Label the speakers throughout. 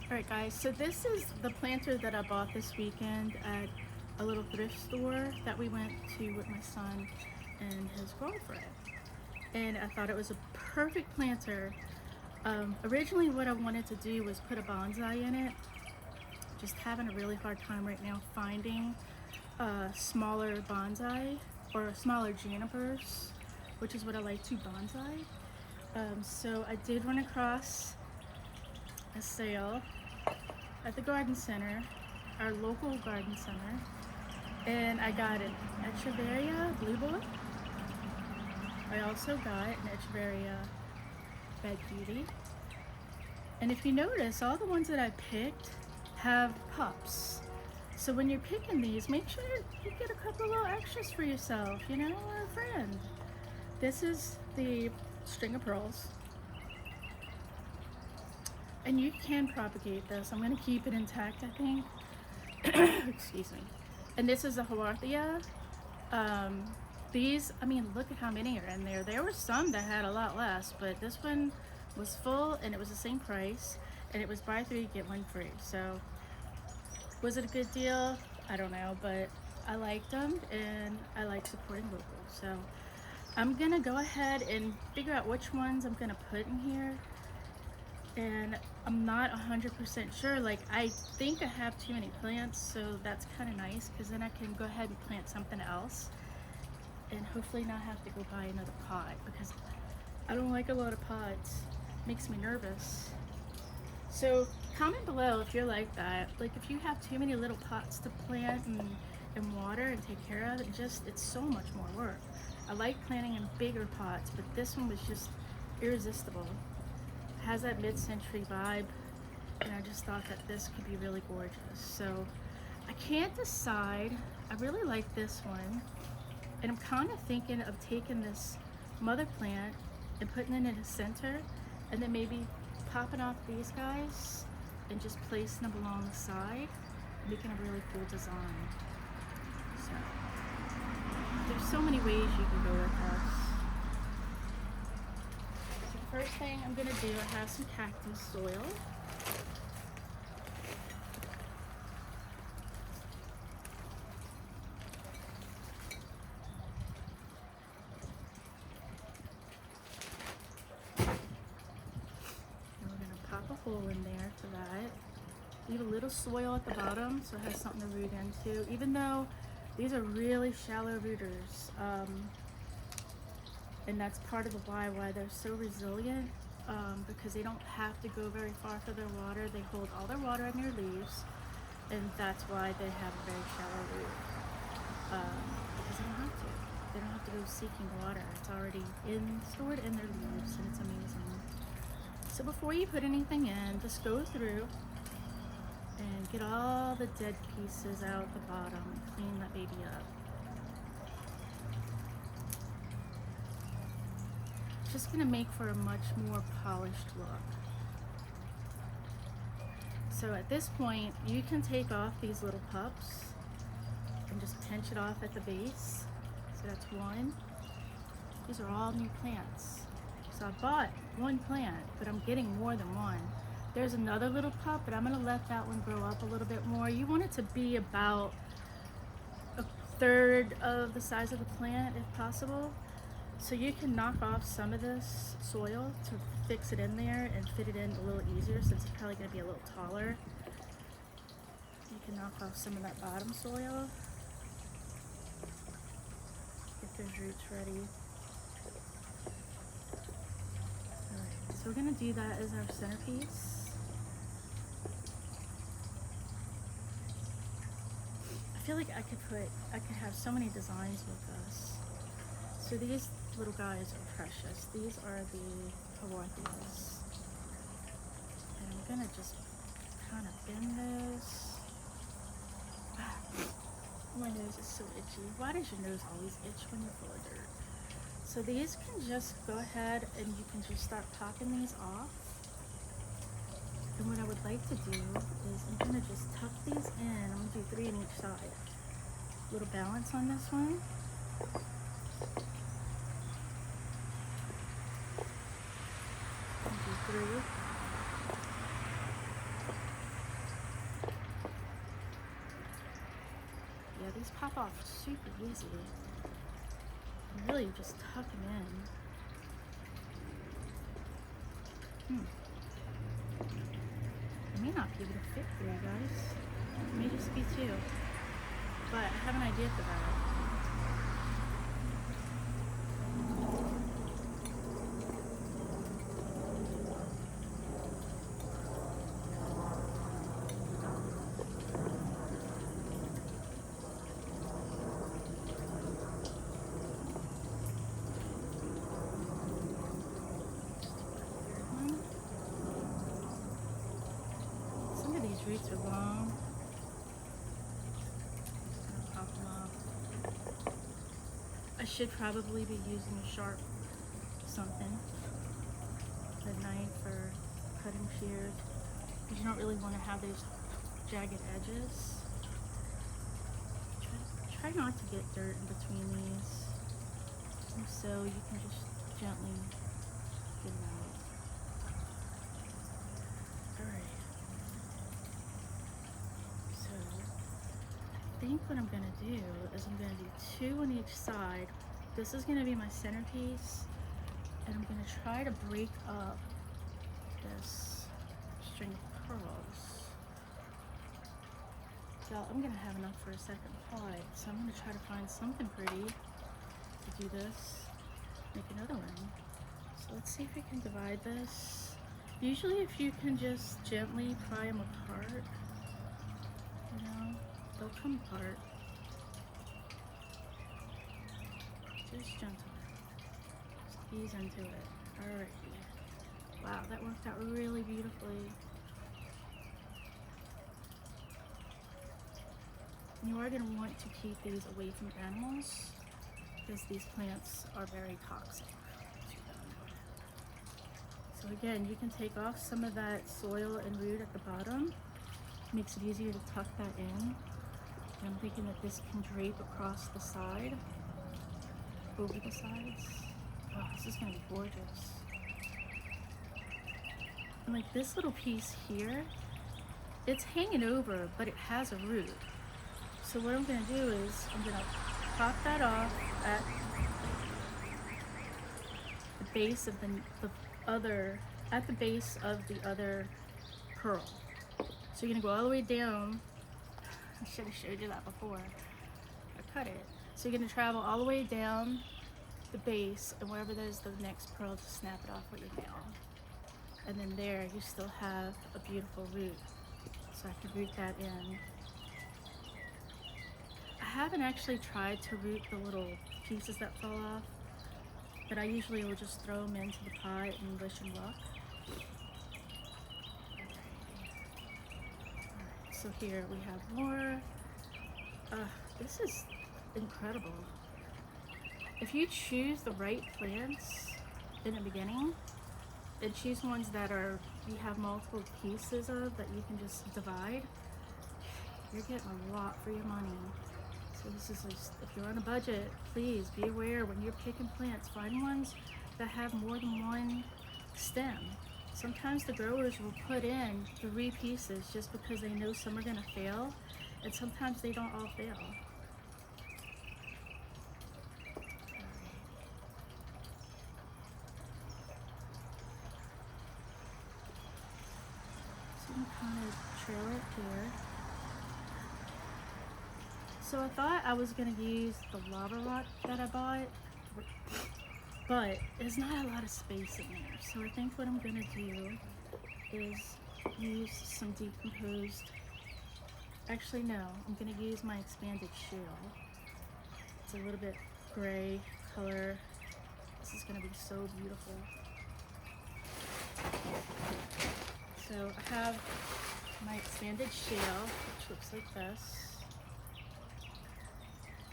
Speaker 1: Alright guys, so this is the planter that I bought this weekend at a little thrift store that we went to with my son and his girlfriend. And I thought it was a perfect planter. Originally what I wanted to do was put a bonsai in it. Just having a really hard time right now finding smaller bonsai or smaller junipers, which is what I like to bonsai. So I did run across a sale at the garden center, our local garden center, and I got an Echeveria Blue Boy. I also got an Echeveria Bed Beauty. And if you notice, all the ones that I picked have pups. So when you're picking these, make sure you get a couple little extras for yourself, you know, or a friend. This is the string of pearls. And you can propagate this. I'm going to keep it intact, I think. Excuse me. And this is a Hawarthia. These, I mean, look at how many are in there. There were some that had a lot less, but this one was full and it was the same price. And it was buy three, get one free. So, was it a good deal? I don't know, but I liked them and I like supporting local. So, I'm going to go ahead and figure out which ones I'm going to put in here. And I'm not 100% sure. Like, I think I have too many plants, so that's kind of nice because then I can go ahead and plant something else and hopefully not have to go buy another pot because I don't like a lot of pots. It makes me nervous. So comment below if you're like that. Like, if you have too many little pots to plant and water and take care of, it's so much more work. I like planting in bigger pots, but this one was just irresistible. Has that mid-century vibe, and I just thought that this could be really gorgeous. So I can't decide. I really like this one, and I'm kind of thinking of taking this mother plant and putting it in the center, and then maybe popping off these guys and just placing them along the side, making a really cool design. So there's so many ways you can go with this. First thing I'm going to do, I have some cactus soil. And we're going to pop a hole in there for that. Leave a little soil at the bottom so it has something to root into, even though these are really shallow rooters. And that's part of the why they're so resilient, because they don't have to go very far for their water. They hold all their water in their leaves, and that's why they have a very shallow root, because they don't have to. They don't have to go seeking water. It's already stored in their leaves, and it's amazing. So before you put anything in, just go through and get all the dead pieces out the bottom and clean that baby up. Just going to make for a much more polished look. So at this point, you can take off these little pups and just pinch it off at the base. So that's one. These are all new plants. So I bought one plant, but I'm getting more than one. There's another little pup, but I'm going to let that one grow up a little bit more. You want it to be about a third of the size of the plant if possible. So you can knock off some of this soil to fix it in there and fit it in a little easier since it's probably going to be a little taller. You can knock off some of that bottom soil. Get those roots ready. Alright, so we're going to do that as our centerpiece. I feel like I could have so many designs with this. So these little guys are precious. These are the Hawarthias. And I'm gonna just kind of bend this. My nose is so itchy. Why does your nose always itch when you're full of dirt? So these can just go ahead and you can just start popping these off. And what I would like to do is I'm gonna just tuck these in. I'm gonna do 3 on each side. A little balance on this one. off super easy. You really just tuck them in. I may not be able to fit for you guys. It may just be two. But I have an idea for that. Some of these roots are long. Pop them off. I should probably be using a sharp something, a knife or cutting shears, because you don't really want to have those jagged edges. Try not to get dirt in between these, and so you can just gently get it out. Alright, so I think what I'm going to do is I'm going to do two on each side. This is going to be my centerpiece, and I'm going to try to break up this string of pearls. So I'm going to have enough for a second pot, so I'm going to try to find something pretty to do this, make another one. So let's see if we can divide this. Usually if you can just gently pry them apart, you know, they'll come apart. Just gentle. Just ease into it. Alright. Wow, that worked out really beautifully. You are going to want to keep these away from animals because these plants are very toxic to them. So again, you can take off some of that soil and root at the bottom. Makes it easier to tuck that in. And I'm thinking that this can drape across the side, over the sides. Oh, this is going to be gorgeous. And like this little piece here, it's hanging over, but it has a root. So what I'm going to do is I'm going to pop that off at the base of the other pearl. So you're going to go all the way down. I should have showed you that before. I cut it. So you're going to travel all the way down the base, and wherever there's the next pearl, just snap it off with your nail. And then there you still have a beautiful root. So I can root that in. I haven't actually tried to root the little pieces that fall off, but I usually will just throw them into the pot and wish them luck. Alright, so here we have more. This is incredible. If you choose the right plants in the beginning, and choose ones that you have multiple pieces of that you can just divide, you're getting a lot for your money. So this is just, if you're on a budget, please be aware when you're picking plants, find ones that have more than one stem. Sometimes the growers will put in 3 pieces just because they know some are going to fail, and sometimes they don't all fail. So I'm kind of trail it here. So I thought I was going to use the lava rock that I bought, but there's not a lot of space in there. So I think what I'm going to do is use some decomposed, actually no, I'm going to use my expanded shale. It's a little bit gray color. This is going to be so beautiful. So I have my expanded shale, which looks like this.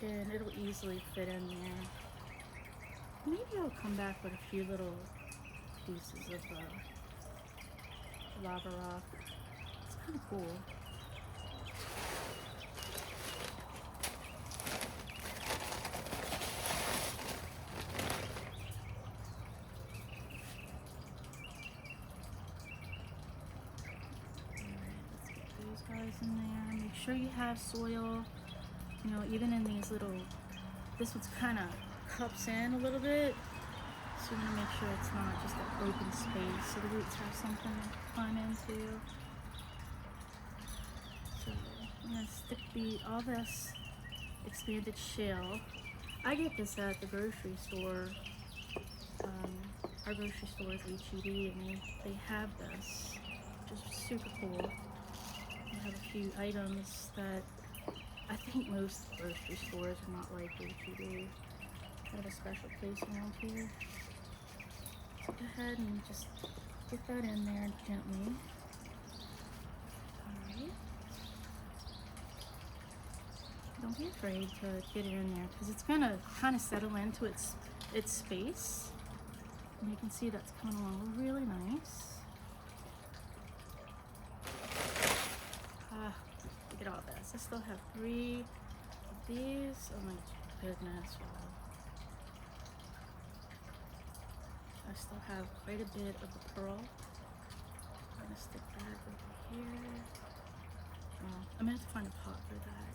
Speaker 1: And it'll easily fit in there. Maybe I'll come back with a few little pieces of lava rock. It's kind of cool. Alright, let's get those guys in there. Make sure you have soil You know, even in these little, this one's kind of cups in a little bit. So you want to make sure it's not just an open space so the roots have something to climb into. So I'm going to stick all this expanded shale. I get this at the grocery store. Our grocery store is H-E-B, and they have this, which is super cool. They have a few items that I think most grocery stores are not like H-E-B. They have a special place around here. So go ahead and just get that in there gently. Alright. Don't be afraid to get it in there because it's going to kind of settle into its space. And you can see that's coming along really nice. Look at all this. I still have 3 of these. Oh my goodness. Wow. I still have quite a bit of the pearl. I'm going to stick that over here. I'm going to have to find a pot for that.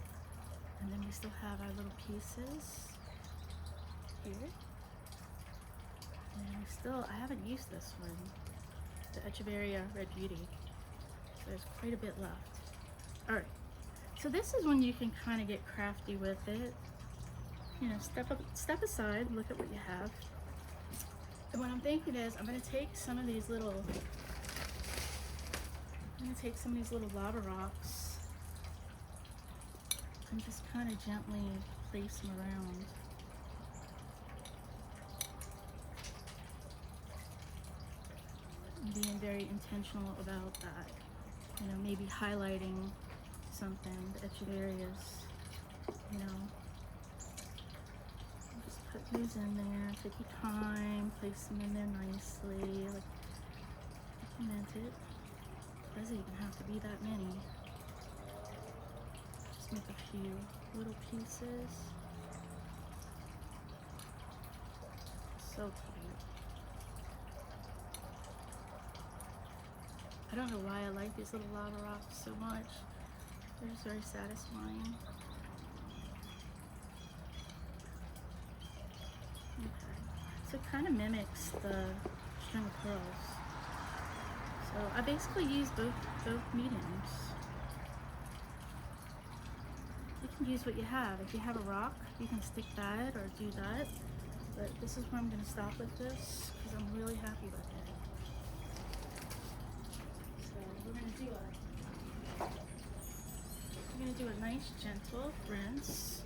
Speaker 1: And then we still have our little pieces here. And I haven't used this one, the Echeverria Red Beauty. So there's quite a bit left. All right, so this is when you can kind of get crafty with it. You know, step aside, look at what you have. And what I'm thinking is I'm gonna take some of these little lava rocks and just kind of gently place them around. Being very intentional about that, you know, maybe highlighting something, the Echeverias, you know, just put these in there, take your time, place them in there nicely, like you meant it. Doesn't even have to be that many. Just make a few little pieces. So cute. I don't know why I like these little lava rocks so much. They're just very satisfying. Okay. So it kind of mimics the string of pearls. So I basically use both mediums. You can use what you have. If you have a rock, you can stick that or do that. But this is where I'm going to stop with this because I'm really happy with it. We're gonna do a nice gentle rinse.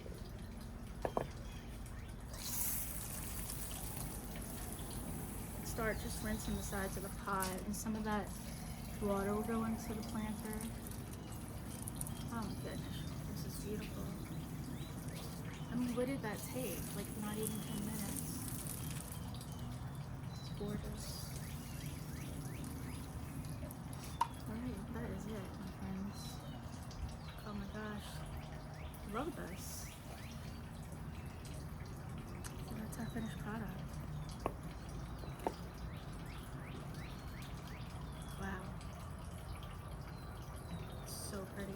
Speaker 1: Start just rinsing the sides of the pot, and some of that water will go into the planter. Oh my goodness, this is beautiful. I mean, what did that take? Like not even 10 minutes. It's gorgeous. Alright, that is it, my friends. Oh my gosh. Love this. So that's our finished product. Wow. So pretty.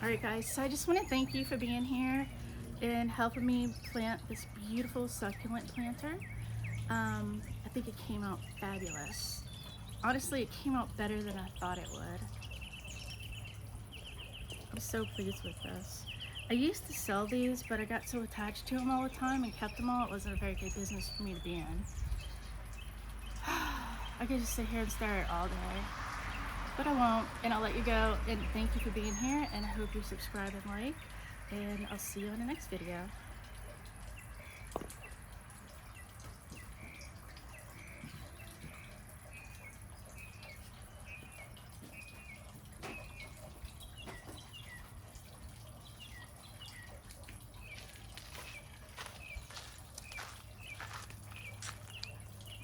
Speaker 1: Alright guys, so I just want to thank you for being here and helping me plant this beautiful succulent planter. I think it came out fabulous. Honestly, it came out better than I thought it would. I'm so pleased with this. I used to sell these, but I got so attached to them all the time and kept them all, it wasn't a very good business for me to be in. I could just sit here and stare at it all day. But I won't, and I'll let you go, and thank you for being here, and I hope you subscribe and like, and I'll see you in the next video.